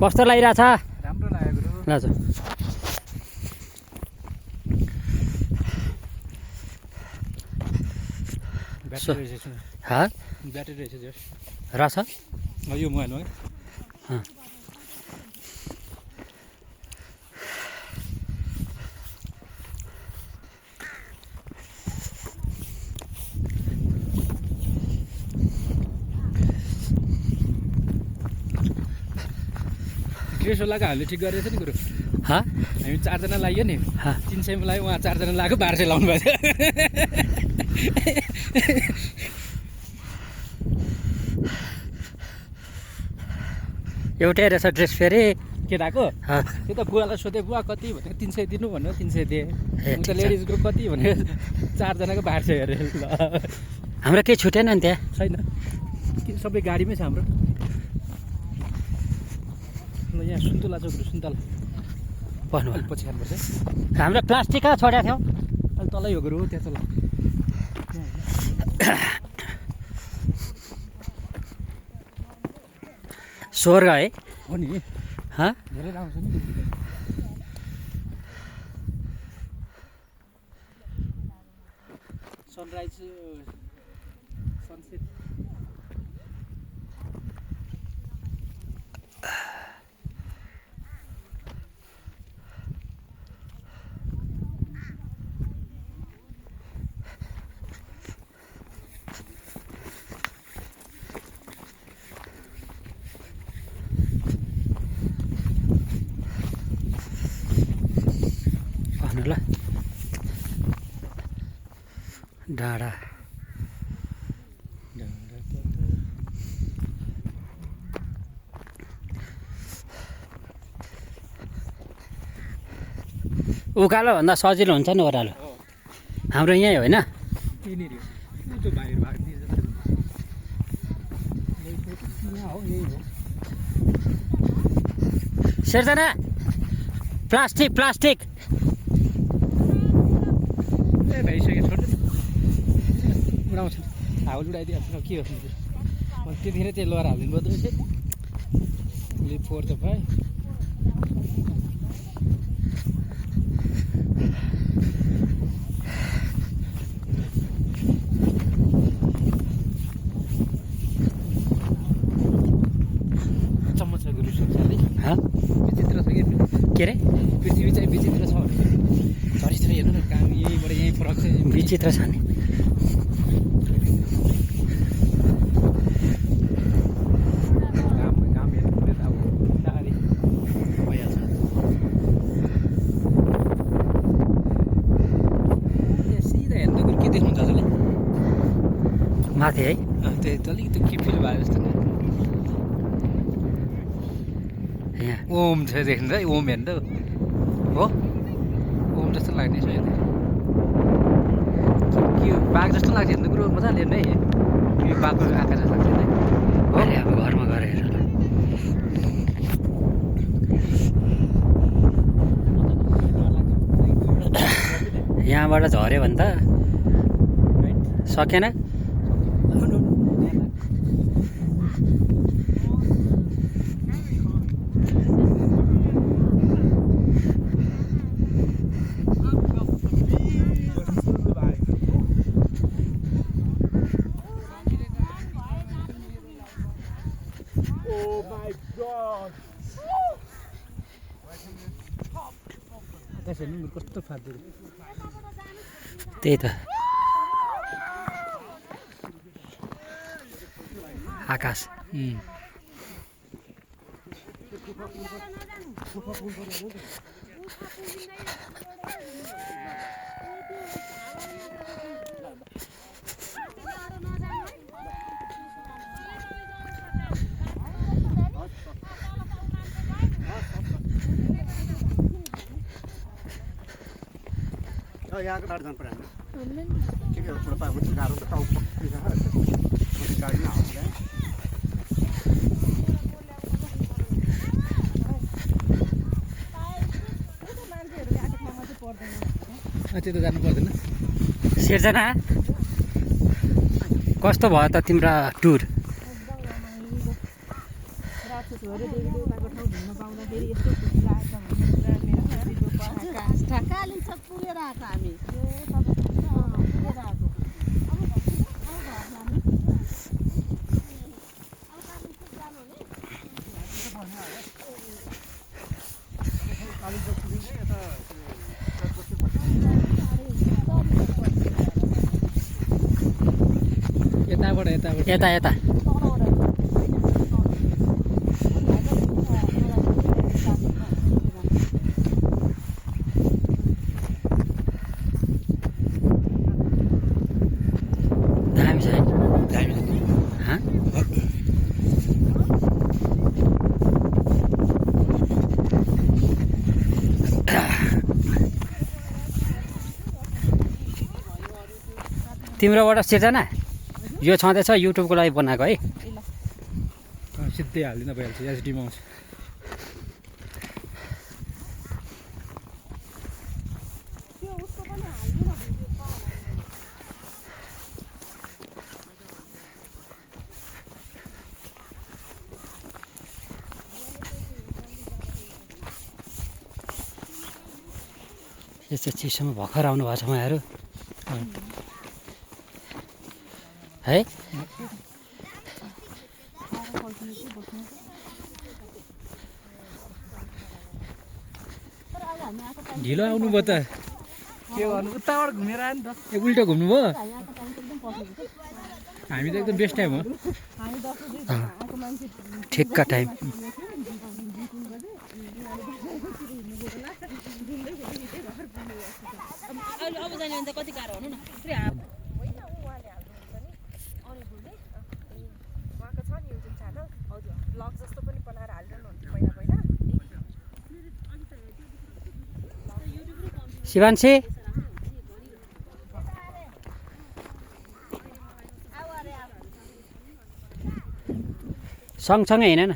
कस्तो लागिरहेछ? राम्रो लाग्यो गुरु। ल जाऊ। ब्याट्री रहेछ यसमा। हा ब्याट्री रहेछ जस। रहेछ? यो मोबाइलमा है। ड्रेसवालाको हामीले ठिक गरेको छ नि गुरु। हा हामी 4 जना लाग्यो नि। 300 मा लाग्यो, उहाँ 4 जना लाग्यो, 1200 लाउनु भएको छ। एउटै रहेछ ड्रेस फेरि केटाको त्यो त बुवालाई सोधेँ, बुवा कति भनेको 300 दिनु भन्यो, 300 दिएँ। उता लेडिजको कति भनेको 4 जनाको 1200 अरे। ल हाम्रो केही छुटेन नि त्यहाँ? छैन, सबै गाडीमै छ हाम्रो। ल यहाँ सुन्तला छ गुरु, सुन्तला भन्नु अलिक पछि खानुपर्छ। हाम्रो प्लास्टिक कहाँ छोडेको थियौँ? अलि तलै हो गुरु, त्यहाँ तल। स्वर्ग है? हो नि, धेरै राम्रो छ नि। सनराइज सनसेट भन्नु ल। डाँडा उकालो भन्दा सजिलो हुन्छ नि ओह्रालो। हाम्रो यहीँ होइन? यहीँनिर हो, त्यो बाहिर भाग्ने यहाँ हो, यही हो। सिर्जना प्लास्टिक प्लास्टिक ए भइसक्यो, छोड्नु उडाउँछ, हाउल उडाइदिइहाल्छ। के हो त्यतिखेर त्यही लगाएर हालिदिनु पर्दो रहेछ। उसले फोहोर त भयो। चम्मच छ गुरु, सुनसाले विचित्र छ कि। के अरे? पृथ्वी चाहिँ विचित्र छ भने झरिसरी हेर्नु न, काम यहीँबाट यहीँ फरक छ। विचित्र छ नि। घाम हेर्नु पऱ्यो त अब बिस्तारै भइहाल्छ। त्यहाँ सिधा हेर्नु गुरु, के देख्नुहुन्छ हजुरले? माथि है? त्यही त अलिकति के फिल भयो जस्तो नि। यहाँ ओम छ देख्नु त, ओम हेर्नु त हो, ओम जस्तो लाग्ने छ हेर्नु। के बाघ जस्तो लाग्छ हेर्नु कुरो, मजाले हेर्नु है। यो बाघको आँखा जस्तो लाग्छ नि हो। अहिले अब घरमा गएर हेर ल। यहाँबाट झऱ्यो भने त सकेन। Oh my god! त्यसो नि कस्तो फाट्दो। त्यही त आकाश। यहाँको टाढो जानु पर्यो के के पुरा पाएको गाह्रो त टाउ गाडीमा हाल्छ त्यो त जानु पर्दैन। सिर्जना कस्तो भयो त तिम्रो टुर? फेरि यस्तो खुसी लागेको भनेर मेरो दिदीको पढाएका काली सब पुगेर आएको हामी पुगेर आएको यताबाट यता यता दामी छ है हाँ? तिम्रोबाट सिर्जना यो छँदैछ युट्युबको लागि बनाएको है सिधै हालिदिँदा भइहाल्छ एचडीमा आउँछ यस्तो चिसोमा भर्खर आउनु भएको छ उहाँहरू है ढिलो आउनुभयो त के गर्नु उताबाट घुमेर आयो नि त एक उल्टो घुम्नुभयो हामी त एकदम बेस्ट टाइम हो ठिक्क टाइम अब जाने भने त कति गाह्रो हुनु न शिवान्शी सँगसँगै हिँड न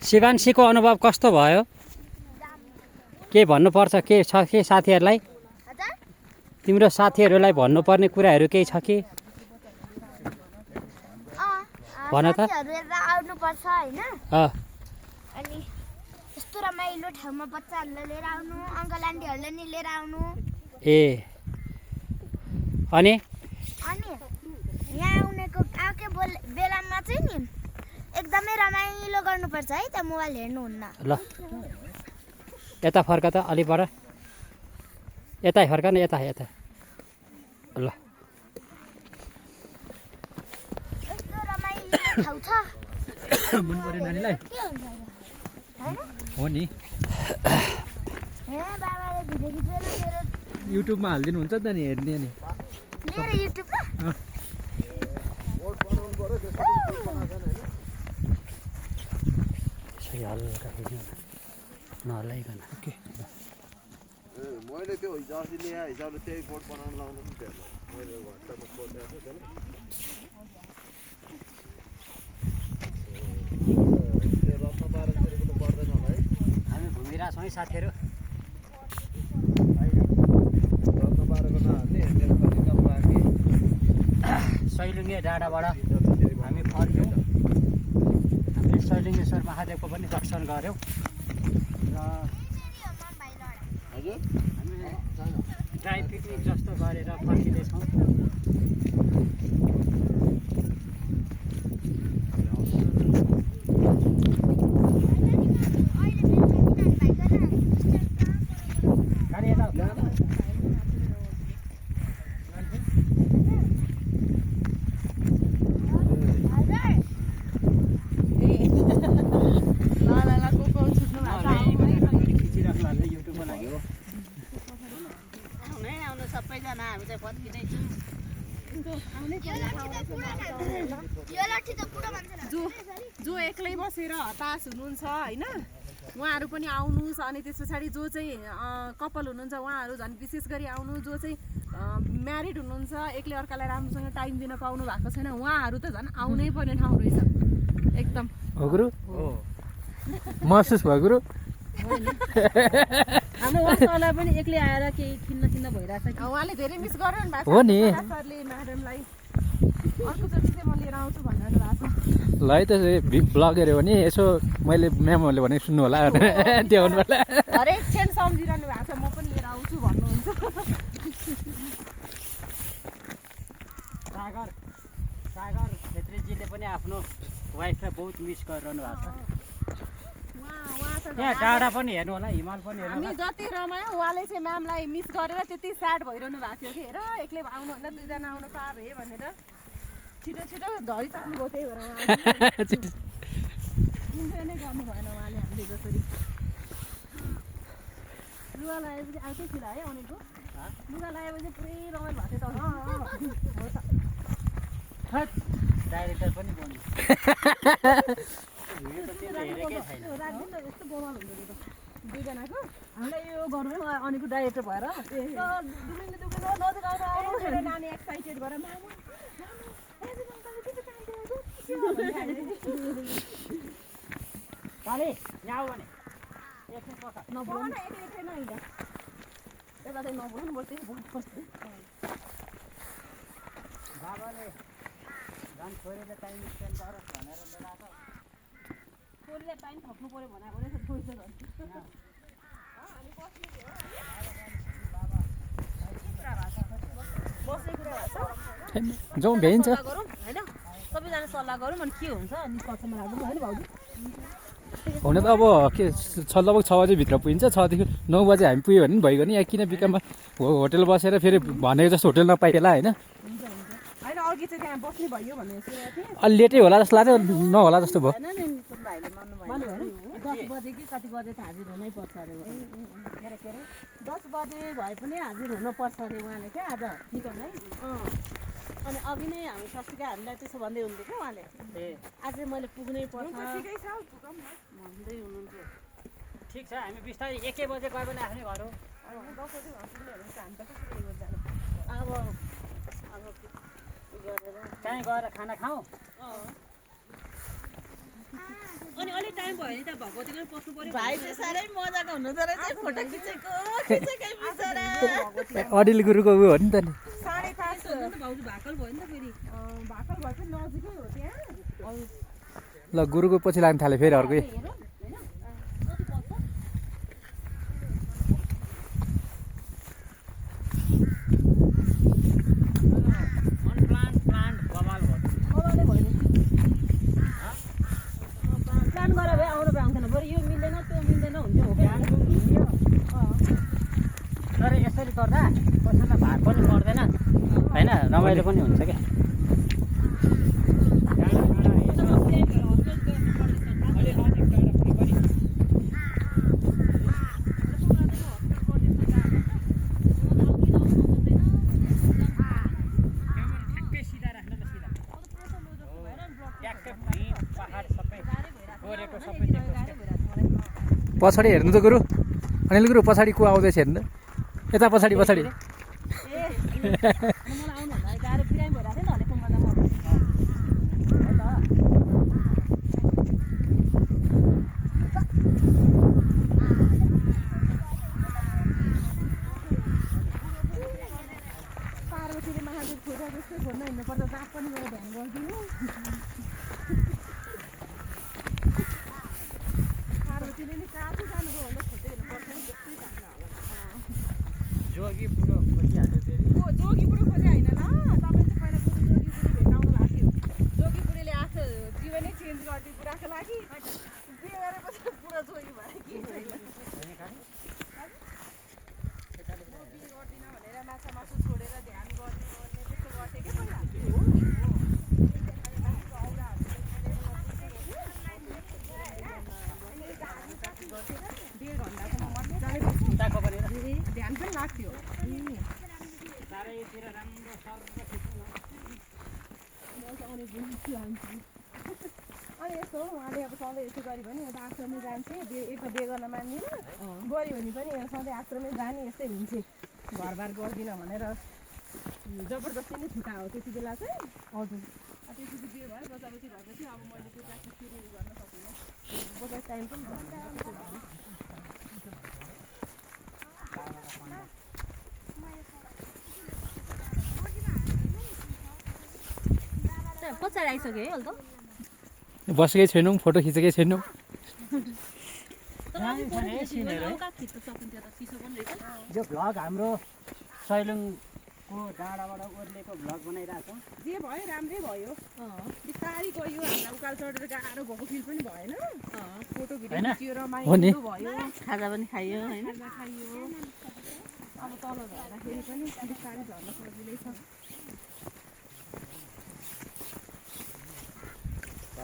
शिवान्शीको अनुभव कस्तो भयो के भन्नुपर्छ के छ के साथीहरूलाई तिम्रो साथीहरूलाई भन्नुपर्ने कुराहरू केही छ कि भन त आउनुपर्छ हैन अँ अनि यस्तो रमाइलो ठाउँमा बच्चाहरूलाई लिएर आउनु अङ्कल आन्टीहरूलाई नि लिएर आउनु ए अनि यहाँ आउनेको आएकै बेलामा चाहिँ नि एकदमै रमाइलो गर्नुपर्छ है त मोबाइल हेर्नुहुन्न ल यता फर्का त अलिबाट यता फर्का न यता यता ल यस्तो रमाइलो ठाउँ छ मन पर्यो नानीलाई हो नि बाबाले भिडियो खिचेर मेरो युट्युबमा हालिदिनु हुन्छ नि हेर्ने नि मेरो युट्युबमा हल्का नहलाइकन ओके मैले त्यो हिजो अस्ति ल्याए हिसाबले त्यही बोर्ड बनाउन लाउनु पनि थियो मैले वाट्सएपमा खोलेको थिएँ हामी घुमिरहेको छौँ है साथीहरू सैलुङ्गे डाँडाबाट हामी फर्क्यौँ हामीले सैलुङ्गेश्वर महादेवको पनि दर्शन गऱ्यौँ र हामीले ड्राई पिकनिक जस्तो गरेर फर्किँदैछौँ जो एक्लै बसेर हताश हुनुहुन्छ होइन उहाँहरू पनि आउनुहोस्। अनि त्यस पछाडि जो चाहिँ कपाल हुनुहुन्छ उहाँहरू झन् विशेष गरी आउनु। जो चाहिँ म्यारिड हुनुहुन्छ, एक्लै अर्कालाई राम्रोसँग टाइम दिन पाउनु भएको छैन, उहाँहरू त झन् आउनै पर्ने ठाउँ रहेछ एकदम। हो गुरु महसुस भयो गुरु। हाम्रो उहाँलाई पनि एक्लै आएर केही खिन्न भइरहेछ कि उहाँले धेरै मिस गरिरहनु भएको हो नि। सरले म्याडमलाई अर्कोचोटि चाहिँ म लिएर आउँछु भनिरहनु भएको छ। ल है त ब्लग हेऱ्यो भने यसो मैले म्यामहरूले भने सुन्नु होला त्यो हुनु होला। हरेक क्षण सम्झिरहनु भएको छ म पनि लिएर आउँछु भन्नुहुन्छ। सागर छेत्रीजीले पनि आफ्नो वाइफलाई बहुत मिस गरिरहनु भएको छ। त्यहाँ डाँडा पनि हेर्नु होला, हिमाल पनि हेर्नु हामी जति रमायो उहाँले चाहिँ म्यामलाई मिस गरेर त्यति स्याड भइरहनु भएको थियो कि हेर एक्लै आउनुभन्दा दुईजना आउनु पाए भए भनेर छिटो छिटो धरी सक्नुभयो। त्यही भएर इन्जोय नै गर्नु भएन उहाँले हामीले जसरी। लुगा लगाएपछि आउँथ्यो फिल है अनेको लुगा लगाएपछि पुरै रमाइलो भएको थियो। डाइरेक्टर पनि बन्यो। यस्तो बोमाल हुँदो रहेछ दुईजनाको। हामीलाई यो गर्नु अनेको डाइरेक्टर भएर नानी एक्साइटेड भएर बाबाले झन् छोरीले टाइम स्पेन्ड गर भनेर बोलाएको। छोरीलाई टाइम थप्नु पऱ्यो भनेको रहेछ छोरी त बस्ने कुरा भएको छ। जाउँ भ्याइन्छ। सल्लाह गरौँ होइन, सबैजना सल्लाह गरौँ अनि के हुन्छ निष्कर्षमा लाग्नु होइन भाउजू। हुन त अब के लगभग 6 बजीभित्र पुगिन्छ। 6 देखि 9 बजे हामी पुग्यो भने भइगयो नि। यहाँ किन बिकाममा होटेल बसेर फेरि भनेको जस्तो होटेल नपाइएला होइन। होइन अघि चाहिँ त्यहाँ बस्ने भयो भन्ने सुनेको थिएँ। अलि लेटै होला जस्तो लाग्यो, नहोला जस्तो भयो। होइन नि भाइले भन्नु भएन 10 बजे कि कति बजे त हाजिर हुनै पर्छ अरे। के अरे 10 बजे भए पनि हाजिर हुनुपर्छ अरे उहाँले क्या आज निकल्दै। अनि अघि नै हामी सस्टिका हामीलाई त्यसो भन्दै हुनुहुन्थ्यो क्या उहाँले। आज मैले पुग्नै पर्छ भन्दै हुनुहुन्थ्यो। ठिक छ, हामी बिस्तारै 1 बजे गयो भने आफ्नै घर हो। अब कहीँ गएर खाना खाउँ। अनि अलिक टाइम भयो नि त भगवतीले पस्नु पर्यो। भाइ चाहिँ साह्रै मजाको हुनुहुँदो रहेछ फोटो खिचेकै बिचरा। अडिल गुरुको उयो हो नि त नि। 5:30 हो नि भाउजू भाकल भयो नि त फेरि। भाकल भयो पनि नजिकै हो त्यहाँ। ल गुरुको पछि लाग्न थाल्यो फेरि अर्कै। प्लान गरेर भए आउनु पाउँदैन बरु यो मिल्दैन त्यो मिल्दैन हुन्छ हो क्या। तर यसरी गर्दा कसैलाई भाग पनि पर्दैन होइन, रमाइलो पनि हुन्छ क्या। पछाडि हेर्नु त गुरु। अनिल गुरु पछाडि को आउँदैछ हेर्नु। यता पछाडि पछाडि मलाई आउनुभन्दा गाह्रो बिरामी भइरहेको थियो नि हलेको मजा म पार्वतीले महादेव छोरा जस्तै घुम्न हिँड्नुपर्छ। दाँत पनि मेरो ध्यान गरिदिनु। पार्वतीले नि कहाँ चाहिँ जानुभयो होला खोज्दै हिँड्नुपर्छ नि जस्तै जानु होला। जोगी बुढो खोजिहाल्यो फेरि। जोगी बुढो खोजे होइन ल तपाईँ चाहिँ पहिला जोगी बुढी भेट्न आउनु भएको थियो। जोगी बुढीले आफ्नो जीवनै चेन्ज गरिदियो बुढाको लागि। बिहे गरेपछि बुढो जोगी भयो कि छैन। बिहे गर्दिनँ भनेर माछा मासु छोडेर ध्यान गर्ने त्यस्तो गर्थेँ कि पहिला। उताको पनि ध्यान पनि लाग्थ्यो। चारैतिर राम्रो सर्व अनि यस्तो उहाँले अब सधैँ यसो गऱ्यो भने एउटा आश्रमै जान्थे एक त बिहे गर्न मान्दिनँ गऱ्यो भने पनि सधैँ आश्रमै जाने यस्तै हुन्थे घरबार गर्दिनँ भनेर जबरजस्ती नै छुट्टा हो त्यति बेला चाहिँ हजुर त्यसपछि बिहे भयो बच्चाबच्ची भएपछि अब मैले त्यो प्र्याक्टिस सुरु गर्न सकिनँ बच्चा टाइम पनि पछाडि आइसक्यो है अहिले त बसेकै छैनौँ फोटो खिचेकै छैनौँ यो भ्लग हाम्रो सैलुङको डाँडाबाट ओर्लेको भ्लग बनाइरहेको जे भयो राम्रै भयो बिस्तारै गयो हामीलाई उकालो चढेर गाह्रो भएको फिल पनि भएन फोटो भिडियो खिच्यो रमाइलो भयो खाजा पनि खाइयो होइन खाइयो अब तल झर्दाखेरि पनि बिस्तारै झर्न सजिलै छ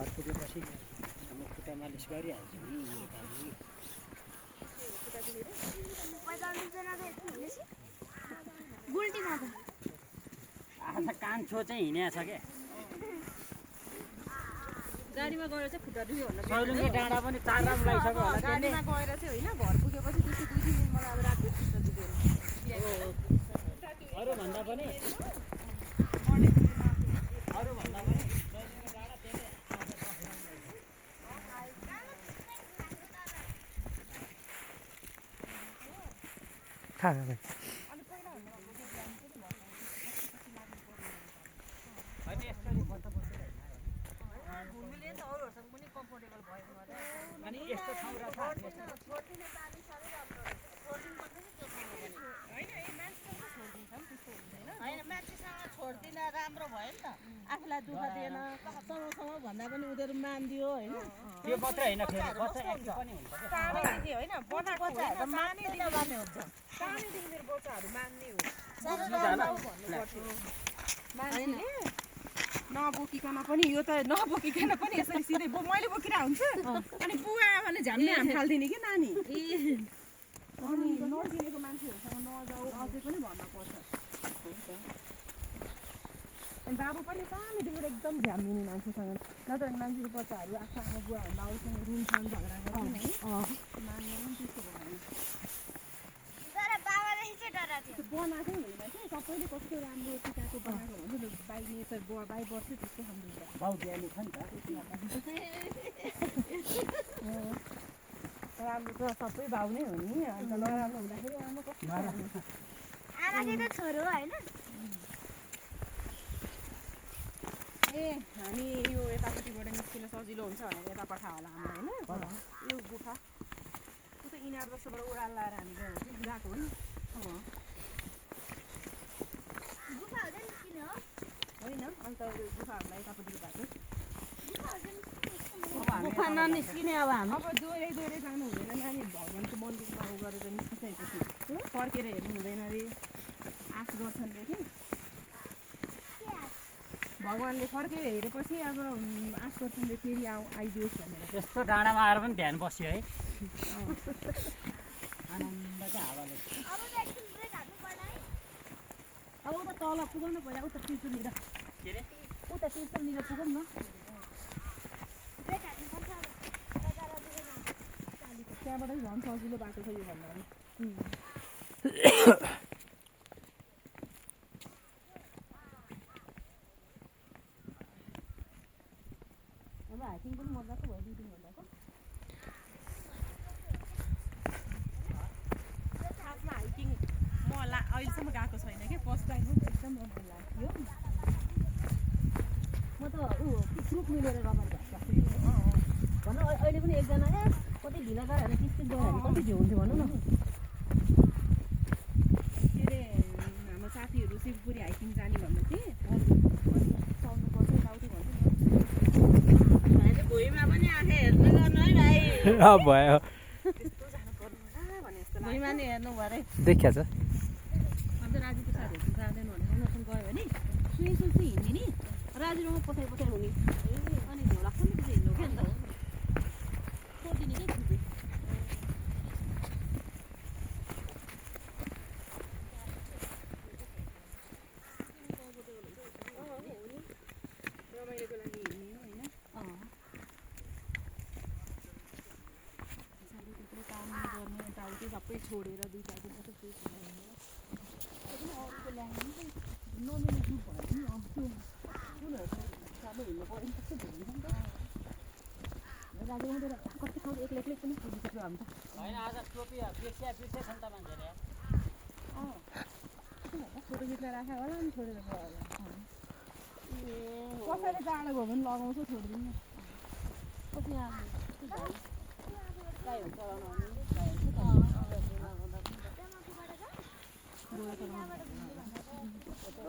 घर पुगेपछि हाम्रो खुट्टा मालिस गरिहाल्छु नि आज कान्छो चाहिँ हिँडेको छ क्या गाडीमा गएर चाहिँ खुट्टा दुख्यो भन्दा सैलुङे डाँडा पनि 4 राउन्ड लगाइसक्यो होला गाडीमा गएर चाहिँ होइन घर पुगेपछि त्यस्तो 2-3 दिन मलाई अब राति खुट्टा दुख्यो अरूभन्दा पनि खा भाइ अनि यस्तो ठाउँ रहेछ होइन मान्छेसँग छोड्दिन राम्रो भयो नि त आफूलाई दुःख दिएन सँगसँगै भन्दा पनि उनीहरू मानिदियो होइन त्यो मात्रै होइन फेरि बच्चा एक्टिभ पनि हुन्छ सानैदेखि होइन बच्चाहरू मान्ने हुन्छ सानैदेखि मेरो बच्चाहरू मान्ने हो मान्छेले नबोकिकन पनि यो त नबोकिकन पनि यसरी सिधै मैले बोकिरहेको हुन्छ अनि बुवा भने झ्याम्ने हाम फालिदिने कि नानी अनि नचिनेको मान्छेहरूसँग नजाऊ अझै पनि भन्न पर्छ अनि बाबु पनि सानैदेखि एकदम ध्यान दिने मान्छेसँग नत्र मान्छेको बच्चाहरू आफ्नो आमा बुवाहरू आउँछन् रुन्छन् झगडा गर्छन् है मान्ने पनि त्यस्तो भयो त्यो बनाएकै होइन कि सबैले कस्तो राम्रो टिकाको बनाएको हुन्छ बाई नेचर बाई बर्छ त्यस्तो सम्झिन्छ बाउ ज्ञानी छ नि त राम्रो त सबै बाउ नै हो नि अन्त नराम्रो हुँदाखेरि आमा कस्तो छोरो होइन ए हामी यो यतापट्टिबाट निस्किन सजिलो हुन्छ भनेर यता पठायो होला हाम्रो होइन यो गुफा उता इनार जस्तोबाट उडाल लाएर हामी गएको हो नि होइन अन्त गुफाहरूलाई यतापट्टि भएको गुफा ननिस्किने अब हामी अब दोहोरै जानु हुँदैन नानी भगवान्को मन्दिरमा उ गरेर निस्किसकेपछि फर्केर हेर्नु हुँदैन अरे आश गर्छन् रे कि भगवान्ले फर्केर हेरेपछि अब आश गर्छन् रे फेरि आइदियोस् भनेर यस्तो डाँडामा आएर पनि ध्यान बस्यो है आनन्दको हावाले अब उता तल पुगौँ न पहिला उता तिर्चुलनिर के अरे उता तिर्चुलनिर पुगौँ न त्यहाँबाट झन् सजिलो बाटो छ यो भन्दा अब हाइकिङ पनि मजाको भयो 2 दिन भन्दाको खासमा हाइकिङ म अहिलेसम्म गएको छैन कि फर्स्ट टाइम हो एकदम रमाइलो लाग्थ्यो म त ग्रुप मिलेर रमाइलो भएको भन अहिले पनि एकजना कति ढिला गयो भने त्यस्तै गयो भने कति झ्याउ हुन्थ्यो भनौँ न के अरे हाम्रो साथीहरू शिवपुरी हाइकिङ जाने भन्दै थिएँ चल्नुपर्छ यताउति भन्दै भुइँमा पनि आँखा हेर्नु गर्नु है भाइ भयो त्यस्तो जानु पर्नु होला भने जस्तो भुइँमा नि हेर्नु भयो अरे देखिया छ अन्त राजुको साथीहरू जाँदैन भनेर नसन गयो भने सुई हिँड्ने नि राजु र म पछाडि हुने अनि झोला पनि त्यसै हिँड्नु क्या अन्त सोधिने कि खुबै रमाइलोको लागि हिँड्ने होइन छोडेर 2-4 दिन मात्रै केही छैन नमिल्ने ग्रुप भयो नि अब त्यो कुनहरूको हिसाबले हिँड्नु पऱ्यो नि कस्तो भइन्छ नि त राजा उनीहरू कति ठाउँ एक्लै पनि पुगिसक्यो हामी त होइन आज टोपी बिर्सिया छ नि त मान्छेले फोटो खिच्न राखेको होला नि छोडेर गयो होला कसैले जाडो भयो भने लगाउँछ छोडिदिनु कति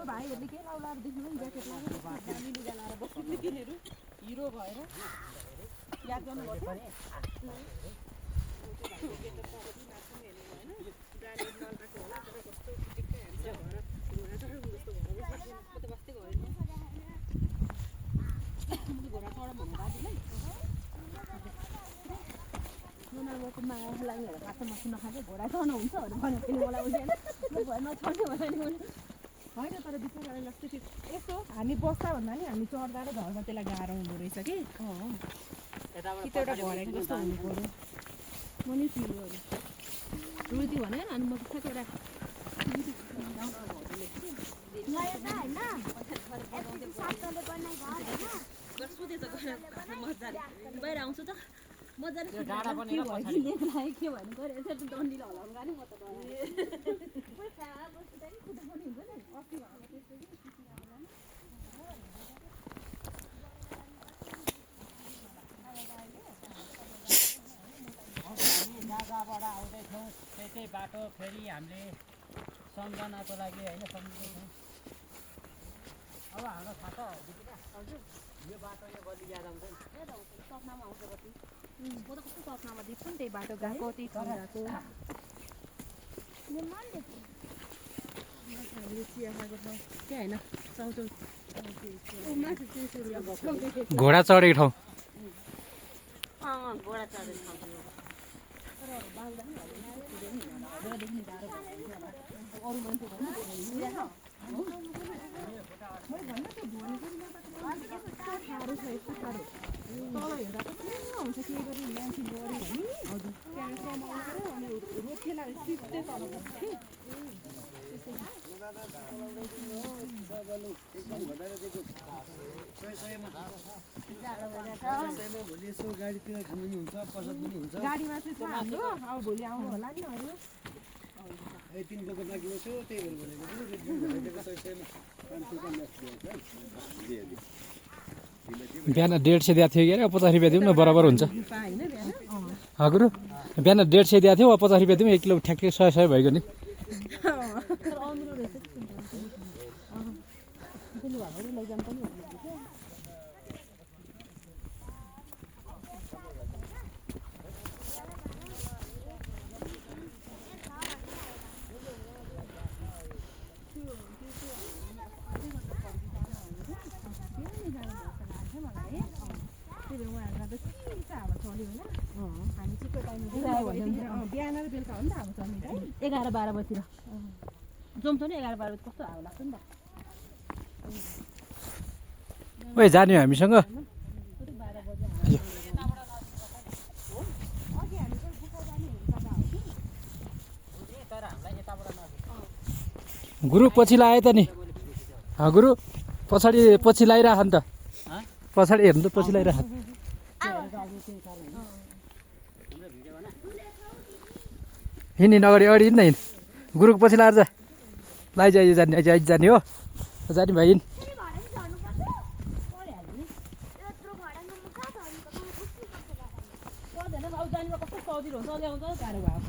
भाइहरूले के लाउला देख्नु नि ज्याकेट लगाएर दामी लुगा लाएर बस्नु तिनीहरू हिरो भएर याद गर्नुपर्छ मायाको लागि मासु मासु नखाँदै घोडा चढ्नु हुन्छ भनेर पनि मलाई उठेन नचढ्ने भने नि होइन तर बिचरालाई लाग्छ त्यो यस्तो हामी बस्दा भन्दा नि हामी चढ्दा र झर्दा त्यसलाई गाह्रो हुँदो रहेछ कि कि त एउटा घरेको जस्तो हुनु पऱ्यो म नि फिल गरेँ रुटी भने अनि म ठ्याक्क एउटा बाहिर आउँछु त मजाले के भयो के भन्नु गऱ्यो डन्डीले हलाउनु गाडी म त जग्गाबाट आउँदैछौँ त्यही बाटो फेरि हामीले सम्झनाको लागि होइन सम्झिँदैछौँ अब हाम्रो थाहा छ हजुर यो बाटो यो गल्ली याद आउँछ नि सपनामा आउँछ कति म त कस्तो सपनामा देख्छु नि त्यही बाटो गएको त्यही ठाउँ गएको चिया खाएको ठाउँ के होइन चाउचाउ घोडा चढेको ठाउँ घोडा चढेको ठाउँ अरू मान्छे साह्रो छ यस्तो साह्रो तल हेर्दा त के हुन्छ के गरी मान्छे गऱ्यो भने हजुर त्यहाँ समाउनु अनि रोकेला सिधै तल पुग्छ कि गाडीमा चाहिँ छ हाम्रो अब भोलि आउनु होला नि अरू बिहान 150 दिएको थियो कि अरे 50 रुपियाँ दिउँ न बराबर हुन्छ गुरु बिहान 150 दिएको थियो 50 रुपियाँ दिउँ 1 किलो ठ्याक्कै 100 भइगयो नि बिहान र बेलुका हो नि त हावा चल्ने 11-12 बजीतिर जाउँ नि 11-12 बजी कस्तो हावा लाग्छ नि त ओइ जाने हामीसँग गुरु पछि लाए त नि गुरु पछि लाइराख नि त पछाडि हेर्नु त पछि लाइराख हिँड्ने अगाडि अगाडि हिँड्न हिँड गुरुको पछि लाएर जा लाइज जाने आइज जाने हो जाने भाइ हिँड कस्तो सजिलो हुन्छ ल्याउँछ गाह्रो भयो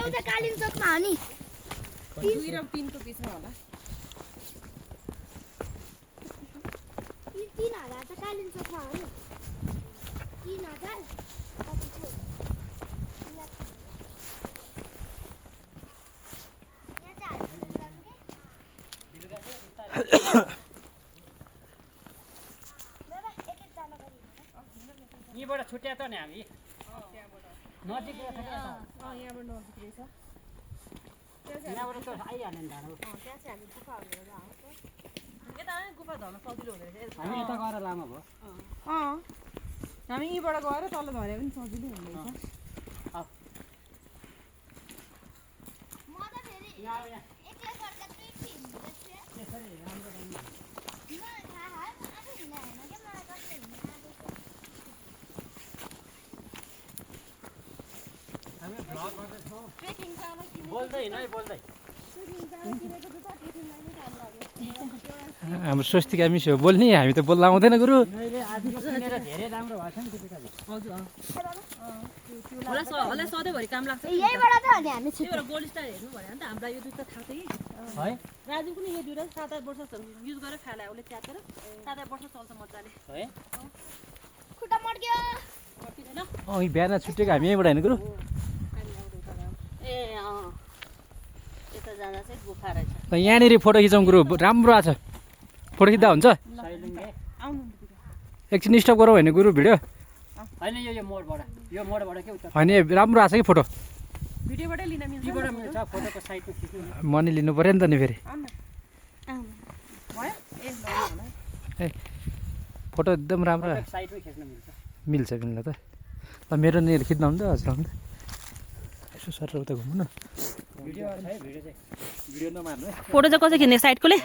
उता कालिम चोकमा हो नि 2 र 3 को बिचमा होला 3000 त कालिम चोकमा हो नि 3000 कति थियो यहाँ चाहिँ यहीँबाट छुट्या त नि हामी नजिक रहेछ क्या यहाँबाट नजिक रहेछ यहाँबाट त आइहाल्यो नि डाँडो त्यहाँ चाहिँ हामी गुफाहरू हेरेर आउँछ यता गुफा झर्न सजिलो हुँदो रहेछ हामी यता गएर लामो भयो हामी यहीँबाट गएर तल झरे पनि सजिलो हुँदो रहेछ म त फेरि एक्लै गर्दा पिठी हिँड्दैछ त्यसरी राम्रो राम्रो म थाहा आफै हिँड्न होइन के मलाई कस्तो हिँड्न हामी भ्लग गर्दैछौँ ट्रेकिङ जान बोल्दै हिँड है बोल्दै ट्रेकिङ जान किनेको त ट्रेकिङलाई नै काम लाग्यो हाम्रो स्वस्तिका मिस हो बोल्ने हामी त बोल्न आउँदैन गुरु मैले आज यो किनेर धेरै राम्रो भएको छ नि त्यतिखाले हजुर होला सधैँभरि काम लाग्छ यहीबाट त हो नि हामी त्यही भएर गोल्ड स्टार हेर्नु भने त हामीलाई यो जुत्ता थाहा थियो कि है राजु पनि यो जुत्ता 7-8 वर्ष युज गरेर खाला उसले च्यातेर 7-8 वर्ष चल्छ मजाले है खुट्टा मड्क्यो कतिदैन अँ बिहान छुट्टेको हामी यहीँबाट होइन गुरु ए यता जाँदा चाहिँ गुफा रहेछ त यहाँनिर फोटो खिचौँ गुरु राम्रो आएको छ फोटो खिच्दा हुन्छ सैलुङ्गे आउनु एकछिन स्टप गरौँ होइन गुरु भिडियो होइन यो मोडबाट के उता होइन राम्रो आएको छ कि फोटो भिडियोबाटै लिन मिल्छ तीबाट मिल्छ फोटोको साइडमा खिच्नु नि मनी लिनु पऱ्यो नि त नि फेरि आउनु भयो ए ल ए फोटो एकदम राम्रो फोटोको साइडमै खिच्नु मिल्छ मिल्छ त ल मेरो नि खिच्दा हुन्छ हजुर आउनु यसो सर उता घुम्नु न भिडियो छ है भिडियो चाहिँ भिडियो नमार्नु है फोटो चाहिँ कसै खिच्ने साइडकोले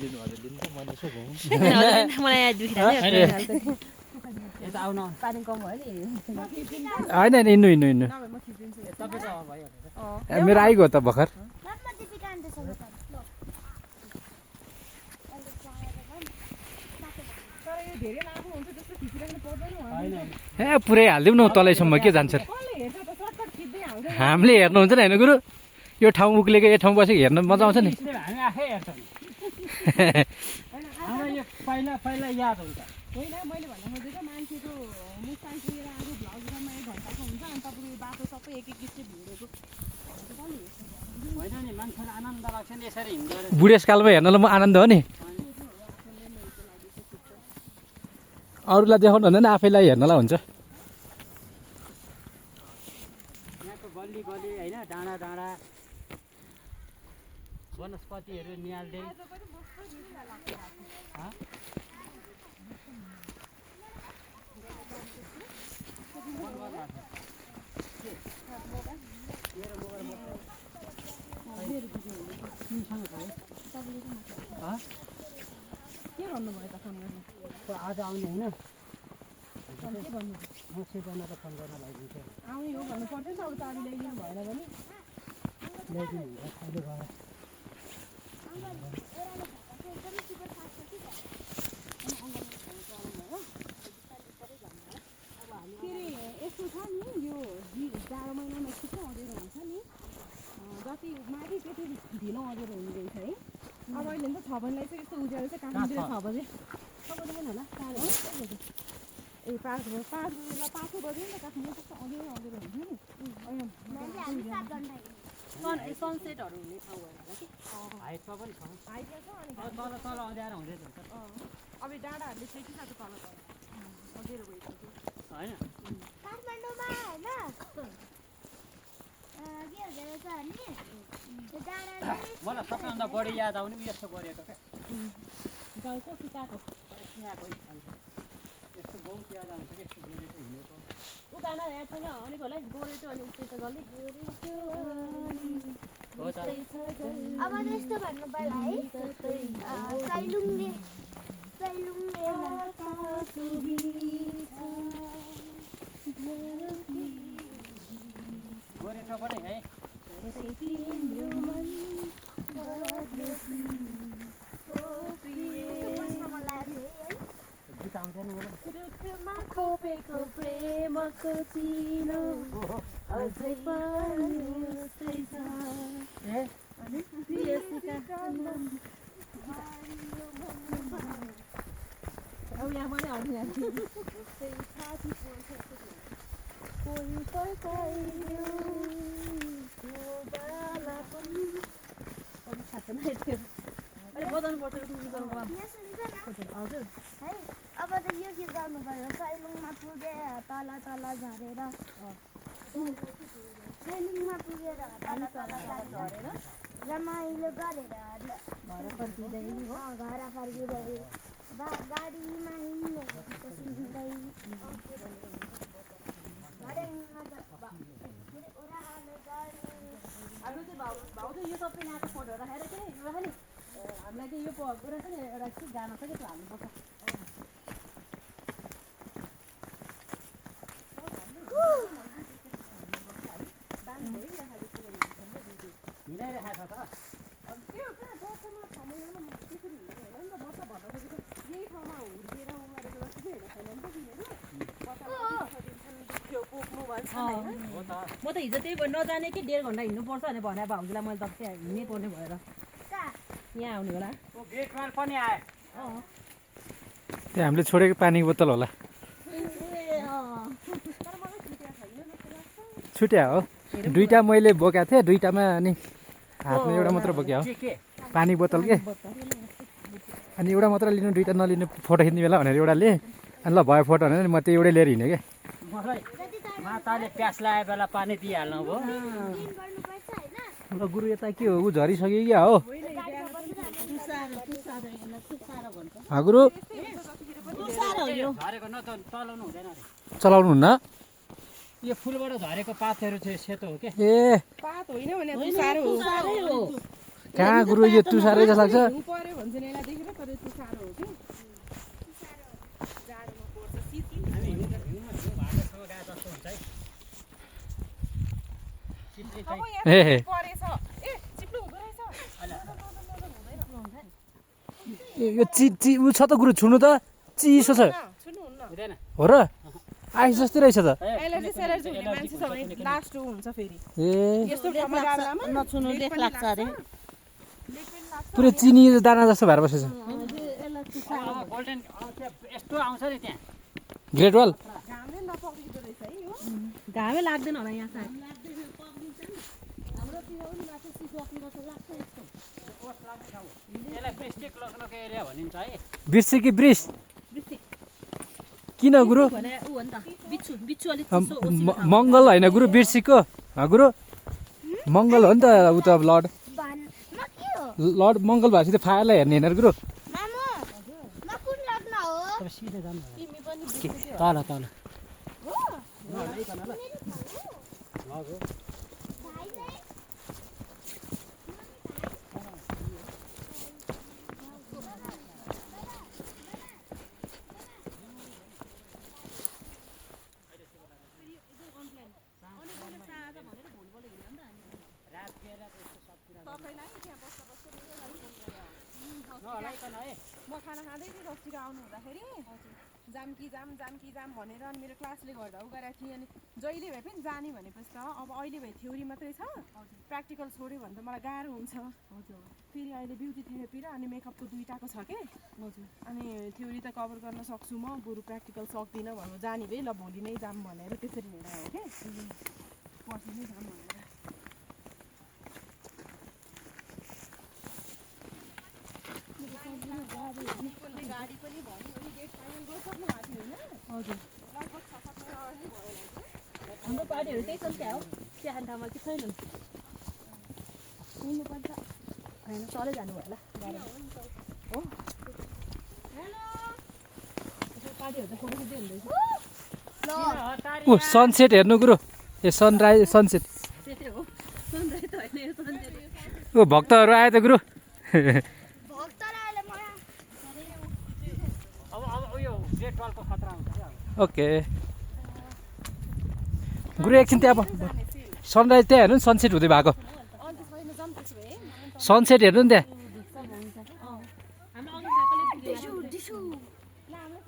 लिनु हजुर लिनु त मैले यसो घुमौँ मलाई यहाँ दुखिरहेको यता आउनु पानी कम भयो नि होइन होइन हिँड्नु हिँड्नु हिँड्नु नभए म खिचिदिन्छु तपाईँ चाहिँ भइहाल्छ ए, मेरो आइगयो त भर्खर ममा दिपिका अन्त सब तर यो धेरै लामो हुन्छ त्यस्तो खिचिराख्नु पर्दैन होइन ए पुरै हालिदिउँ न तलैसम्म के जान्छ र कसले हेर्छ त सर्टकट खिच्दै हाल्छ हामीले हेर्नुहुन्छ नि होइन गुरु यो ठाउँ उक्लेको यो ठाउँ बसेको हेर्न मजा आउँछ नि त्यसले हामी आफै हेर्छौँ हामीलाई यो पहिला याद हुन्छ होइन मैले भन्न खोजेको मान्छेको मुस्तान पुगेर आएको भ्लग गर्नमा 1 घन्टाको हुन्छ अनि तपाईँको यो बाटो सबै एक किस्ती भिडेको होइन नि मान्छेलाई आनन्द लाग्छ नि यसरी हिँड्दो रहेछ बुढेसकालमा हेर्नलाई म आनन्द हो नि अरूलाई देखाउनु भन्दा नि आफैलाई हेर्नलाई हुन्छ यहाँको गल्ली गल्ली होइन डाँडा डाँडा वनस्पतिहरू निहाल्दै के भन्नुभयो त फोन गर्नु आज आउने होइन के भन्नु म सिर्जना फोन गर्न लागिन्छ आउने हो भन्नु पर्दैन अब चाबी ल्याइदिनु भएन भने ल्याइदिनु हुन्छ अहिले गएर फेरि यस्तो छ नि यो जाडो महिनामा छिटो अँध्यारो हुन्छ नि जति माथि त्यति ढिलो अँध्यारो हुने रहेछ है अब अहिले त 6 बजीलाई चाहिँ यस्तो उज्यालो चाहिँ काठमाडौँतिर 6 बजे तपाईँले होला 4 बजे ए 5 बजे 5 बजे नि त काठमाडौँ कस्तो अँध्यारो अँध्यारो हुन्छ नि सनसेटहरू हुने ठाउँ भयो होला कि हाइटमा पनि छ हाइटमा छ अनि तल तल अँध्यारो हुँदै जान्छ अब डाँडाहरूले छेकिरहेको तल तल अँध्यारो भइसक्यो होइन काठमाडौँमा होइन के हुँदो रहेछ भने त्यो डाँडा मलाई सबैभन्दा बढी याद आउने यस्तो गरेको क्या गाउँको सुताएको यहाँको यस्तो बहुत याद आउँछ कि यस्तो गरेको हिँडेको उकाना यादसँग अलिक होला गोरेटो अनि उस्तै त गल्ली हो त अब यस्तो भन्नु पर्ला है सैलुङले गोरेटो पनि है आउँदैन होला रुखमा खोपेको प्रेमको चिनो अझै पनि उस्तै छ ए अब यहाँ पनि आउने कोही पकाइयो त्यो बाला पनि थाहा छैन अहिले बजाउनु पर्छ यहाँ सुन्छ न हजुर है अब त यो गीत गाउनु पर्यो सैलुङमा पुगे तल तल झरेर सैलुङमा पुगेर तल तल झरेर रमाइलो गरेर घर फर्किँदै गाडीमा हिँड्ने गीत सुन्दै हाम्रो चाहिँ भाउ चाहिँ यो सबै यहाँको फोटोहरू राखेर चाहिँ एउटा नि हामीलाई चाहिँ यो कुरा छ नि एउटा चाहिँ गाना छ कि हाल्नुपर्छ मिलाइरहेको छ त त्यो कहाँ बर्खामा ठाउँमा त्यसरी हिँड्दैन नि त वर्षा भर्दाखेरि यही ठाउँमा हुर्किएर उमारेको जस्तो चाहिँ हेर्न छैन नि त हो त म त हिजो त्यही नजाने कि 1.5 घन्टा हिँड्नुपर्छ भने भने भाउजूलाई मैले त त्यहाँ हिँड्नै पर्ने भएर यहाँ आउने होला ओ गेट वाल पनि आयो त्यो हामीले छोडेको पानीको बोतल होला छुट्या हो दुईवटा मैले बोकेको थिएँ दुईवटामा अनि हातमा एउटा मात्र बोक्यो हो के पानी बोतल के अनि एउटा मात्र लिनु दुईवटा नलिनु फोटो खिच्ने बेला भनेर एउटा लिएँ अनि ल भयो फोटो भनेर म त्यो एउटै लिएर हिँडेँ क्या मलाई माताले प्यास लागेको बेला पानी दिइहाल्नु भयो ल गुरु यता के हो ऊ झरिसक्यो क्या हो गुरु झरेको न त चलाउनु हुँदैन अरे चलाउनु हुन्न यो फुलबाट झरेको पातहरू चाहिँ सेतो हो के ए पात होइन भने तुसारो हो कहाँ गुरु यो तुसारै जस्तो लाग्छ हिउँ पर्यो भन्छ नि यसलाई देखेर तर तुसारो हो कि जाडोमा पर्छ शीत हामी हिउँमा हिउँ भाँडासँग गए जस्तो हुन्छ है चिप्ले अब चाहिँ यहाँ ए परेछ ए चिप्लो हुँदो रहेछ यो ची ऊ छ त गुरु छुनु त चिसो छ छुन्नुहुन्न हुँदैन हो र आइस जस्तै रहेछ त एलर्जी सेलर्जी हुने मान्छे छ भने लास्ट हुन्छ फेरि ए यस्तो ठाउँमा जाँदामा नछुनु लेख लाग्छ अरे पुरै चिनी दाना जस्तो भएर बसेछ गोल्डन यस्तो आउँछ नि त्यहाँ ग्रेट वाल घामले नपक्रिँदो रहेछ है यो घामै लाग्दैन होला यहाँ सायद यसलाई प्रेस्टिक लग्नको एरिया भनिन्छ है बिर्से कि ब्रिस किन गुरु भने ऊ हो नि त बिच्छु बिच्छु अलिक मङ्गल होइन गुरु बिर्सीको गुरु मङ्गल हो नि त ऊ त लर्ड लर्ड मङ्गल भएपछि त फायरलाई हेर्ने होइन गुरु अब सिधै जानु तल तल म खाना खाँदै थिएँ रक्तिर आउनु हुँदाखेरि जाम कि जाम भनेर अनि मेरो क्लासले गर्दा उ गरेको थिएँ अनि जहिले भए पनि जाने भनेपछि त अब अहिले भए थ्योरी मात्रै छ प्र्याक्टिकल छोड्यो भने त मलाई गाह्रो हुन्छ फेरि अहिले ब्युटी थेरापी र अनि मेकअपको दुईटाको छ के अनि थ्योरी त कभर गर्न सक्छु म बरु प्र्याक्टिकल सक्दिनँ भन्नु जाने भए ल भोलि नै जाम भनेर त्यसरी हिँडायो के पर्सि नै जाम भनेर गाडी पनि भन्यो गेट फाइनल गरिसक्नु भएको थियो होइन हजुर लगभग 6-7 महिना अगाडि भयो हाम्रो गाडीहरू त्यही छ नि त्यहाँ हो त्यहाँ ठाउँमा कि छैन हिँड्नुपर्छ होइन चलै जानु भयो होला गाडी हो हेलो गाडीहरू त फोटो खिच्दै हुँदैछ ऊ सनसेट हेर्नु गुरु ए सनराइज सनसेट त्यही हो सनराइज त होइन यो सनसेट ऊ भक्तहरू आयो त गुरु अब उयो ग्रेट वालको खतरा हुन्छ क्या ओके गुरु एकछिन त्यहाँ सनराइज त्यहाँ हेर्नु नि सनसेट हुँदै भएको सनसेट हेर्नु नि त्यहाँ हाम्रो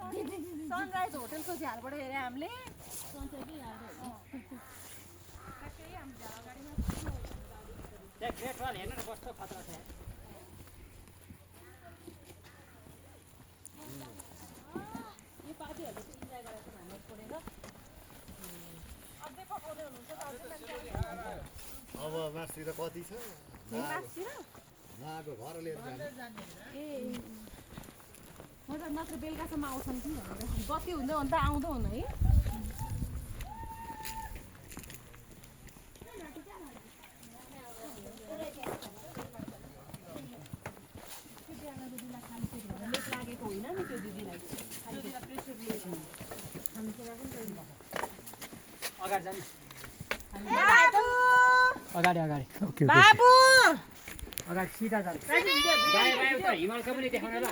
अघि हामीले त्यहाँ ग्रेट वाल हेर्नु न कस्तो खतरा छ यो पार्टीहरूले चाहिँ इन्जोय गरेको हामी छोडेर अझै पकाउँदै हुनुहुन्छ अब मासु त कति छ नआएको घर लिएर जाने ए म त मात्र बेलुकासम्म आउँछन् कि भनेर बत्ती हुँदै हुँदा आउँदो हुनु है लागेको होइन नि त्यो दिदीलाई अगाडि जानु अगाडि अगाडि ओके बाबु अगाडि सिधा जानु उता हिमालको पनि देखाउन ल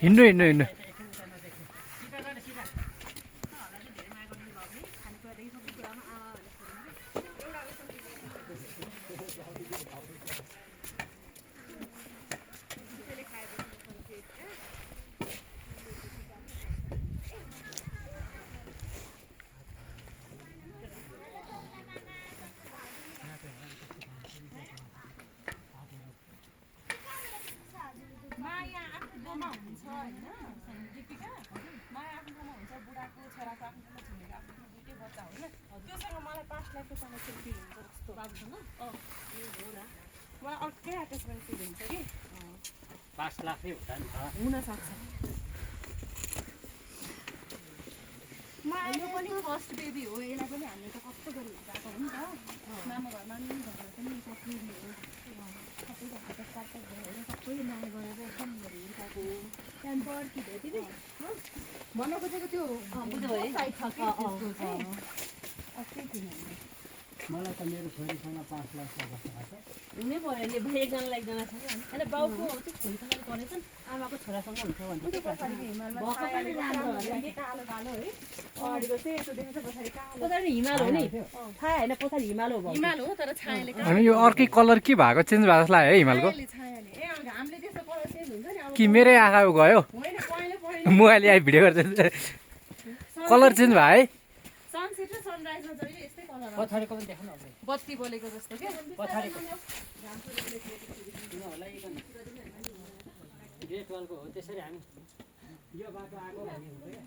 हिँड्नु हिँड्नु हिँड्नु माया आफ्नो ठाउँमा हुन्छ होइन दिपिका माया आफ्नो ठाउँमा हुन्छ बुढाको छोराको आफ्नो ठाउँमा छोरीको आफ्नो ठाउँमा दुइटै बच्चा होइन त्योसँग मलाई पास्ट लाइफको कनेक्सन फिल हुन्छ जस्तो बाबुसँग हो र मलाई अर्कै एट्याचमेन्ट फिल हुन्छ कि 5 लाखै हुँदा नि त हुनसक्छ यो पनि फर्स्ट बेबी हो यसलाई पनि हामीले त कस्तो गरी गएको हो नि त मामा घरमा पनि घरमा पनि सक्नेहरू सबै घरको साथै भएर सबै माया गरेर एकदम हिँड्काको त्यहाँदेखि पर्खिँदै तिमी भन्न खोजेको त्यो बुझ्यो है साइड छ कि त्यसको चाहिँ अस्ति थिएन मलाई त मेरो छोरीसँग 5 लाख जस्तो लाग्छ हुनै पऱ्यो नि भाइ एकजनालाई एकजना छ कि होइन बाउको चाहिँ छोरीसँगले गरेछन् आमाको छोरासँग हुन्छ भने कालो कालो है अगाडिको चाहिँ यसो देख्छ पछाडि कालो पछाडि हिमाल हो नि थाहा होइन पछाडि हिमाल हो हिमाल हो तर छायाले अनि यो अर्कै कलर के भएको चेन्ज भएको जस्तो लाग्यो है हिमालको छायाले ए घामले त्यस्तो कलर चेन्ज हुन्छ नि अब कि मेरै आँखा गयो होइन पहिले पहिले मोबाइल आइ भिडियो गर्दा कलर चेन्ज भयो है सनसेट र सनराइजमा जहिले यस्तै कलर आउँछ पछाडिको पनि देखाउनु अब बत्ती बोलेको जस्तो क्या पछाडिको ग्रेट वालको हो त्यसरी हामी यो बाटो आएको भन्ने हुन्छ क्या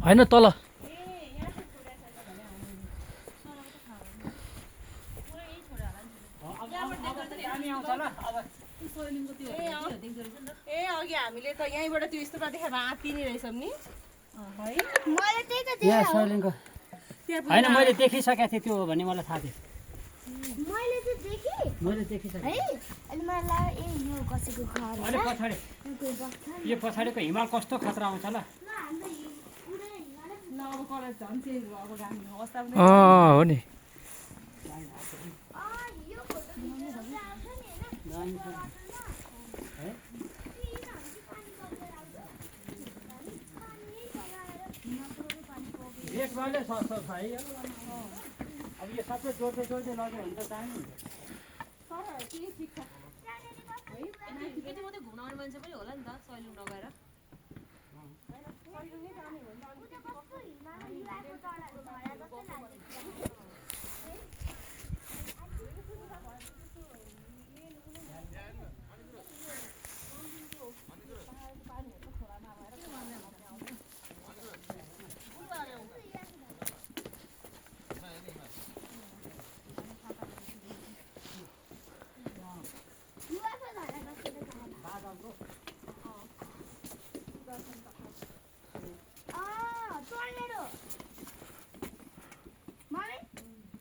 होइन तल ए अघि हामीले त यहीँबाट त्यो यस्तो देखाएर आत्तिने रहेछौँ नि है मैले त्यही त यहाँ सैलिङको होइन मैले देखिसकेको थिएँ त्यो हो भन्ने मलाई थाहा थियो मैले चाहिँ देखेँ मैले देखिसकेँ है अनि मलाई लाग्यो ए यो कसैको घर अनि होला पछाडि कोही बस्छ नि। यो पछाडिको हिमाल कस्तो खतरा आउँछ ल ल हाम्रो पुरै हिमालय ल अब कलर झन् चेन्ज भएको राम्रो अवस्था पनि हो नि यो फोटो खिचेर आउँछ नि होइन ग्रेट वालै सस्तो छ है अब यो सबै जोड्दै जोड्दै लग्यो भने त दामी हुन्छ सरहरू के ठिक छ है केटी मात्रै घुम्न आउने मान्छे पनि होला नि त सैलुङ लगाएर सैलुङै जाने हो नि त कस्तो हिमालय युआईको चराहरू झरा जस्तै लाग्छ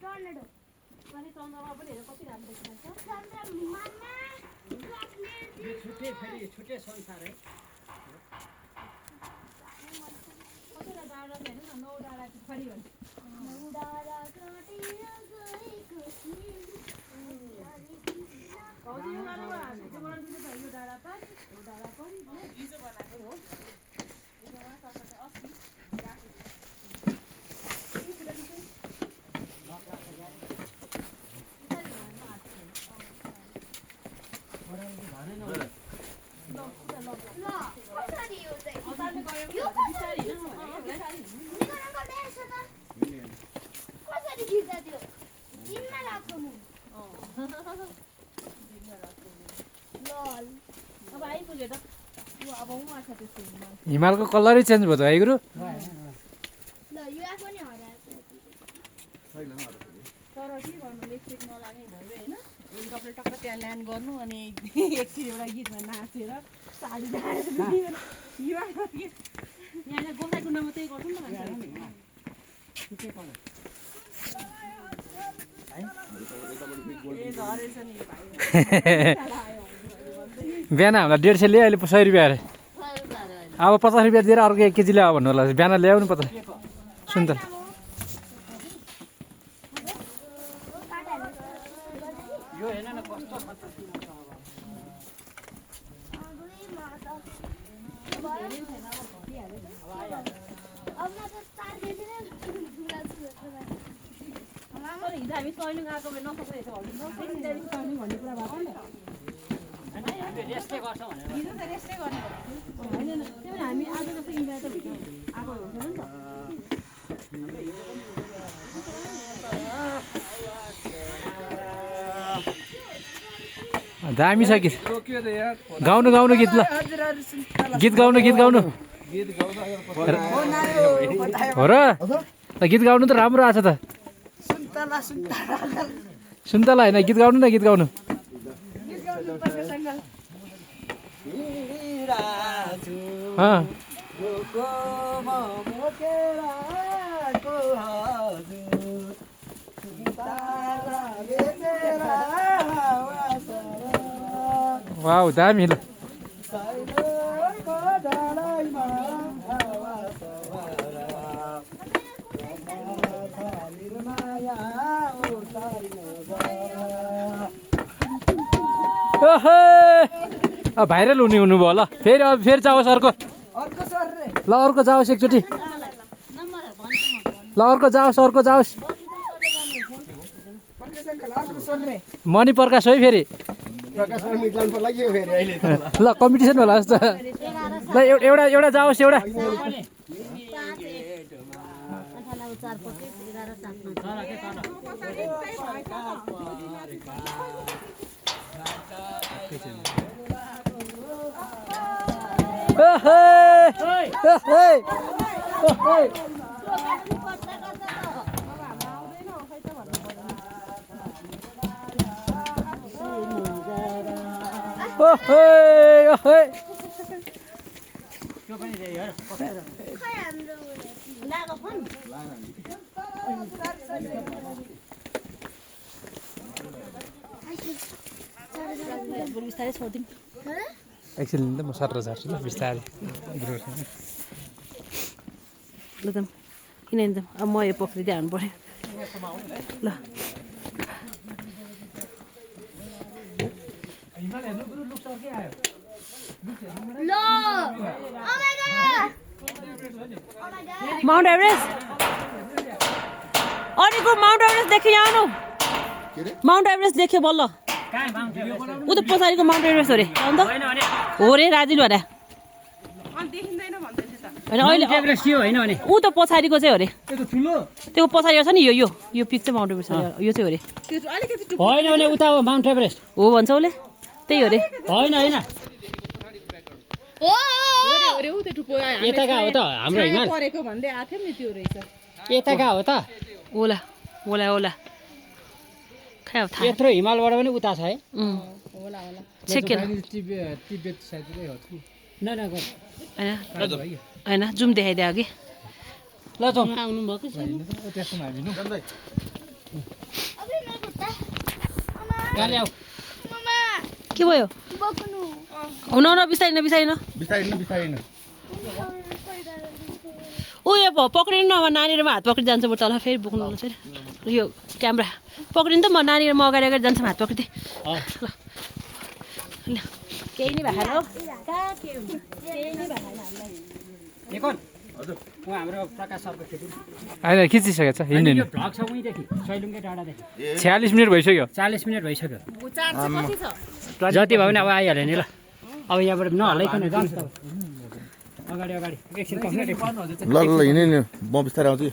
टर्नेडो अनि चन्द्रमा पनि हेर कति राम्रो देखिन्छ चन्द्रमामा यो छुट्टै फेरि छुट्टै संसार है कतिवटा डाँडा हेर्नु न 9 डाँडा छोरी भने कसरी खिच्दा त्यो दिनमा लाग्छ म लल अब आइपुग्यो त अब उहाँ छ त्यस्तो हिमालको कलरै चेन्ज भयो त है गुरु ल युवा पनि हराएको तर के गर्नु लिपस्टिक नलागे भयो होइन कपडा टक्क त्यहाँ ल्यान्ड गर्नु अनि एकछिन एउटा गीतमा नाचेर साडी लगाएर यहाँ गोसाई कुण्डमा त्यही गर्छौँ न बिहान हामीलाई 150 ल्यायो अहिले 100 रुपियाँ अरे अब 50 रुपियाँ दिएर अर्को 1 केजी ल्याऊ भन्नु होला बिहान ल्याउनु पर्छ सुन्तल यो हेर्न न कस्तो तर हिजो हामी सैलुङ आएको भए नसक्ने रहेछ भन्ने कुरा भएको नि रेस्टै गर्छ भनेर हिजो त रेस्टै गर्ने होइन त्यो हामी आज जस्तो इन्डिया त भित्र आएको हुन्थ्यो नि त दामी छ गीत गाउनु गाउनु गीत ल गीत गाउनु हो र गीत गाउनु त राम्रो आछ त सुन्तला होइन गीत गाउनु न गीत गाउनु वाउ दामी ल भाइरल हुने भयो ल फेरि जाओस् अर्को ल अर्को जाओस् एकचोटि ल अर्को जाओस् मणि प्रकाश है फेरि ल कम्पिटिसन होला जस्तो ल एउटा जाओस् एउटा त्यो पनि हेर खै हाम्रो लागो फोन बिस्तारै छोडिदिउँ एकछिन त म सर झार्छु ल बिस्तारै ल त किन अब म यो पक्रिँदै हाल्नु पऱ्यो ल माउन्ट एभरेस्ट अरूको माउन्ट एभरेस्ट देख्यो यहाँ आउनु माउन्ट एभरेस्ट देख्यो बल्ल ऊ त पछाडिको माउन्ट एभरेस्ट हो रे अन्त हो रे राजिलो अरे होइन अहिले ऊ त पछाडिको चाहिँ हो रे त्यो पछाडि छ नि यो पिक चाहिँ माउन्ट एभरेस्ट यो चाहिँ हो रे होइन भने उता हो माउन्ट एभरेस्ट हो भन्छ उसले त्यही हो रे होइन यताका हो त हाम्रो हिमाल यताका हो त ओला खै अब थाहा यत्रो हिमालबाट पनि उता छ है छेकेर तिब्बत साइडकै हो कि होइन जुम देखाइदियो अघि ल जाउँ आउनु भएको त्यसमा हामी कहाँ ल्याऊ के भयो हुन बिस्तारिन उयो पक्रिनु न अब नानीहरूमा हात पक्रिँदै जान्छ तल फेरि बोक्नु चाहिँ यो क्यामेरा पक्रिनु त म नानीहरू अगाडि जान्छ हात पक्रिँदै ल केही नै भएन हो हाम्रो प्रकाश सरको खेती होइन खिचिसकेको छ हिँड्नु यो भ्लग छ उहीँदेखि सैलुङकै डाँडादेखि 46 मिनट भइसक्यो 40 मिनट भइसक्यो कति छ जति भयो भने अब आइहाल्यो नि ल अब यहाँबाट नहलाइकन जान्छ अगाडि अगाडि एकछिन पस्नु ल ल ल हिँड्ने नि म बिस्तारै आउँछु कि।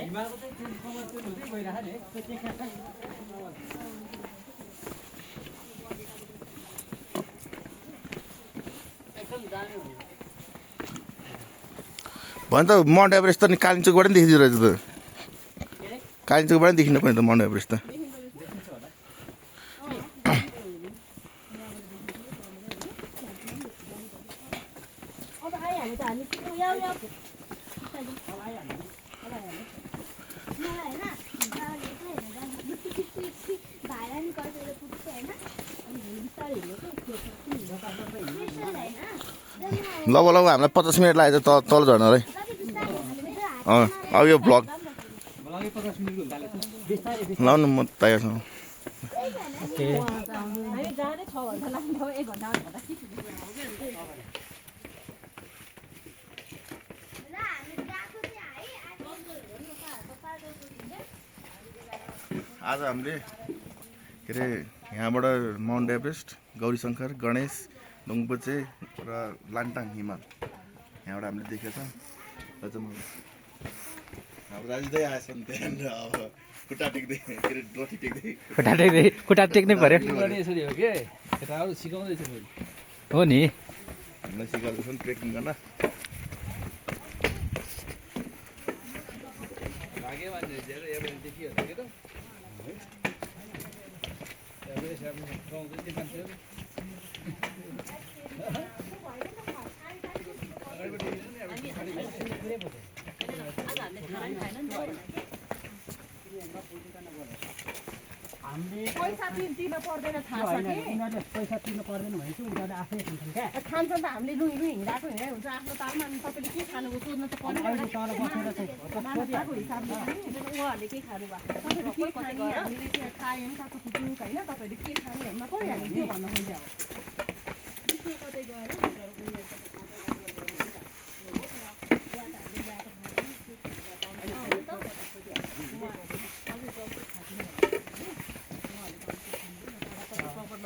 हिमालको चाहिँ त्यो कमल त्यो हुँदै गइरहेको नि त्यो देखेर चाहिँ एकदम दामी हुन्छ। भने त माउन्ट एभरेस्ट त नि कालिम्पोङबाट नि देखिँदो रहेछ त। कालिम्पोङबाट नि देखिनु पर्ने त माउन्ट एभरेस्ट त। अब आइहाल्यो त हामी याउ याउ लौ लौ हामीलाई 50 मिनट लाग्यो त तल झर्नलाई। अब यो भ्लग ल न म तयार छु। हामी जाँदै 6 घन्टा लाग्यो 1 घन्टा भन्दा के आज हामीले के अरे यहाँबाट माउन्ट एभरेस्ट, गौरीशङ्कर, गणेश, डुङबुचे र लान्टाङ हिमाल यहाँबाट हामीले देखेको छ। र चाहिँ अब राजुदै आएछन् त्यहाँनिर अब खुट्टा टेक्दै के अरे डोटी टेक्दै खुट्टा टेक्नै पर्यो यसरी हो कि केटाहरू सिकाउँदैछु मैले। हो नि। हामीलाई सिकाउँदैछन् ट्रेकिङ गर्न। भाग्यो मान्छे धेरै एभरेज देखियो के त एभरेज गाउँदै त्यो मान्छेहरू हामीले पैसा तिर्नु पर्दैन थाहा छ कि उनीहरूले पैसा तिर्नु पर्दैन भने चाहिँ उनीहरूले आफै खान्छन् क्या। खान्छन् त हामीले लुइँ हिँडाएको हिँडाइ हुन्छ आफ्नो तालमा अनि तपाईँले के खानुको सोध्नु त पर्ने अहिले तल बसेर चाहिँ भएको हिसाबले उहाँहरूले के खानु भएको तपाईँले के खाने हामीले त्यहाँ खायौँ तातो खुट्नु होइन तपाईँले के खानु भन्दा परिहाल्यो त्यो भन्न खोज्यो कतै गएर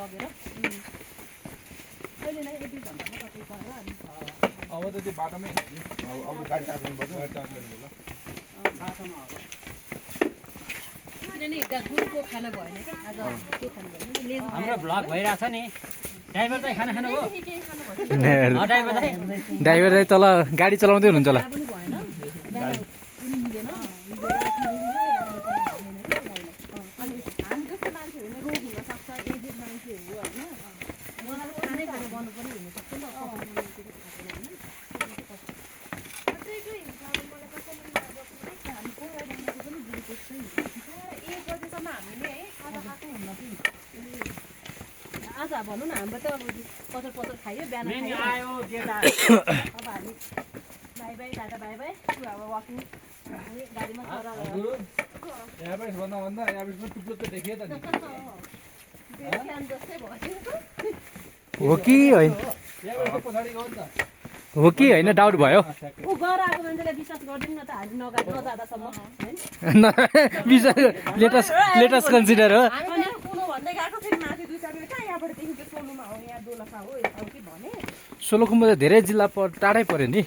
लगेर अहिले नै 1-2 घन्टामा कतै गएर अनि अब त त्यो बाटोमै अब गाडी टाक्नु पर्छ। किनभने ग्रुपको खाना भएन क्या आज के खानु भएन हाम्रो भ्लग भइरहेछ नि। ड्राइभर चाहिँ खाना खानु हो के खानु भएन ड्राइभर चाहिँ ड्राइभर चाहिँ तल गाडी चलाउँदै हुनुहुन्छ होला। पनि भएन उनी मिलेन अनि हामी जस्तो मान्छेहरू रोग हुनसक्छ एजेड मान्छेहरू होइन उहाँहरू खानै खानु गर्नु पनि हुनसक्छ नि आज भनौँ न हाम्रो त अब पचर खायो बिहान खायो आयो जेठा अब हामी बाई बाई दादा बाई बाई अब वाकिङ गाडीमा सर एभरेज भन्दा एभरेजमा टुप्लो त देखियो त नि। बिहान जस्तै भयो हो कि होइन एभरेजको पछाडि गयो नि त। हो कि होइन डाउट भयो। ऊ गएर आएको मान्छेलाई विश्वास गरिदिउँ न त हामी नजाँदासम्म होइन लेटस कन्सिडर हो। हामी कुनो भन्दै गएको फेरि माथि 2-4 मिनट कहाँ यहाँबाट देखिन्छ सोलुमा हो यहाँ दोलखा हो यता कि भने सोलुखुम्बु त धेरै जिल्ला टाढै पर्यो नि।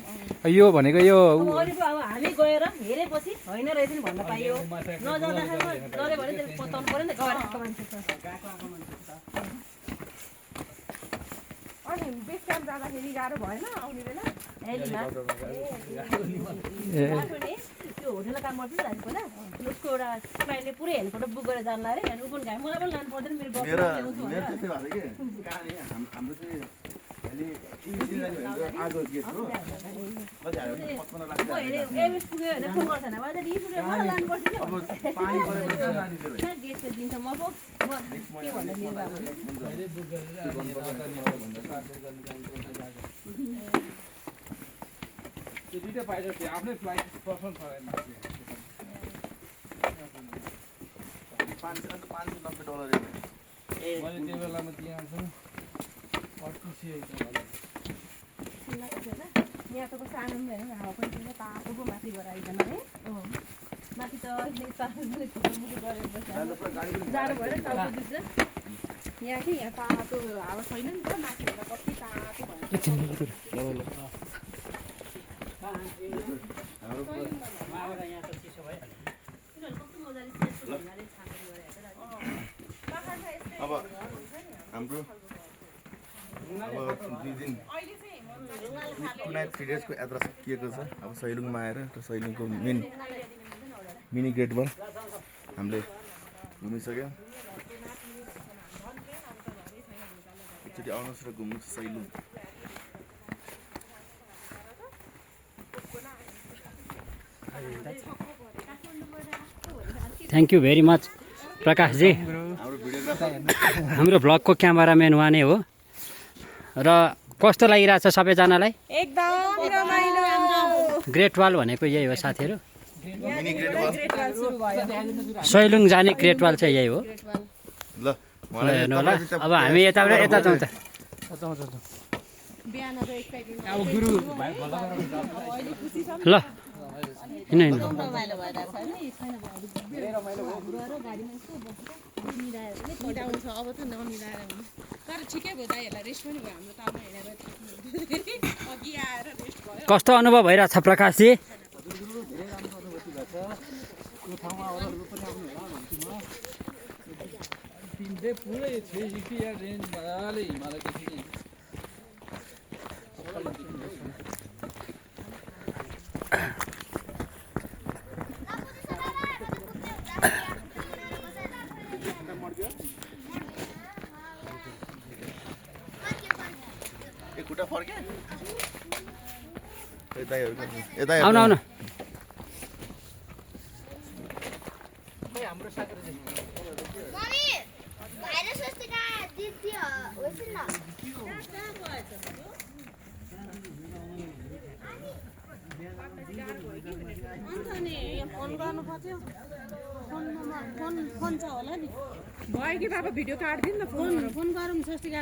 यो भनेको यो अब अहिलेको अब हामी गएर हेरेपछि होइन रहेछ नि भन्न पाइयो नजाँदाखेरि डऱ्यो भने त्यसले पत्ताउनु पऱ्यो नि त गएर आएको मान्छे छ अनि बेस टाइम जाँदाखेरि गाह्रो भएन आउने बेला हेलीमा त्यो होटेलको काम गर्छु नि त पहिला उसको एउटा क्लाइन्टले पुरै हेलिकप्टर बुक गरेर जानु अरे अनि ऊ पनि गयो मलाई पनि लानु पर्दैन मेरो बस ल्याउँछु भनेर त्यस्तै भएको कि कहाँनिर हाम्रो चाहिँ अहिले आगो गेट हो कति हाल्यो भने 55 लाख म हेरेँ एभरेज पुग्यो भने फोन गर्छ भने मलाई रिस उठेर मलाई लानुपर्छ नि अब पानी परेपछि जाने थियो कहाँ गेटको दिन्छ म पो म के भन्दा निर्वाह त्यो दुइटै पाइलट थियो आफ्नै फ्लाइट पर्सनल छ $590 मैले त्यो बेलामा त्यहाँ छु यहाँ त कस्तो आनन्द होइन हावा पनि छैन तातो पो माथि गएर आइकन है माथि त अहिले मुटु गरेपछि जाडो भएर टाउको दुख्छ यहाँ कि यहाँ तातो हावा छैन नि त माथि भएर कति तातो भयो यहाँ त चिसो भइहाल्यो अब हाम्रो अब 2 दिन 2 नाइट 3 डेजको यात्रा सकिएको छ। अब सैलुङमा आएर र सैलुङको मिनी गेट वन हामीले घुमिसक्यौँ। एकचोटि आउनुहोस् र घुम्नु छ Sailung. Thank you very much Prakash ji. हाम्रो भ्लगको क्यामेराम्यान उहाँ नै हो। र कस्तो लागिरहेछ सबैजनालाई? एकदम रमाइलो। ग्रेट वाल भनेको यही हो साथीहरू। मिनी गेट वन सैलुङ जाने ग्रेट वाल चाहिँ यही हो। ल ल हेर्नु होला। अब हामी यताबाट यता जाउँ त। बिहान त एक्साइटेड अब गुरु ल हिँड हिँड। रमाइलो भइरहेछ होइन छैन गएर गाडीमा यसो बसेर मिलाएर मिलाउनु छ अब त नमिलाएर हुनु तर ठिकै भयो दाइहरूलाई रेस्ट पनि भयो हाम्रो टाउमा हिँडेर अघि आएर रेस्ट भयो कस्तो अनुभव भइरहेछ प्रकाशजी? यो ठाउँमा अरूहरू पनि आउनु होला भन्छु म। तिनले पुरै 360 या रेन्ज मजाले हिमालय देखिने। एक खुट्टा फर्के यता आउनु आउनु। मम्मी भाइले स्वस्तिका दिदी होइसिन न अन्त नि फोन गर्नु पर्थ्यो फोन छ होला नि भयो कि बाबा भिडियो काटिदिनु न फोन गरौँ स्वस्तिका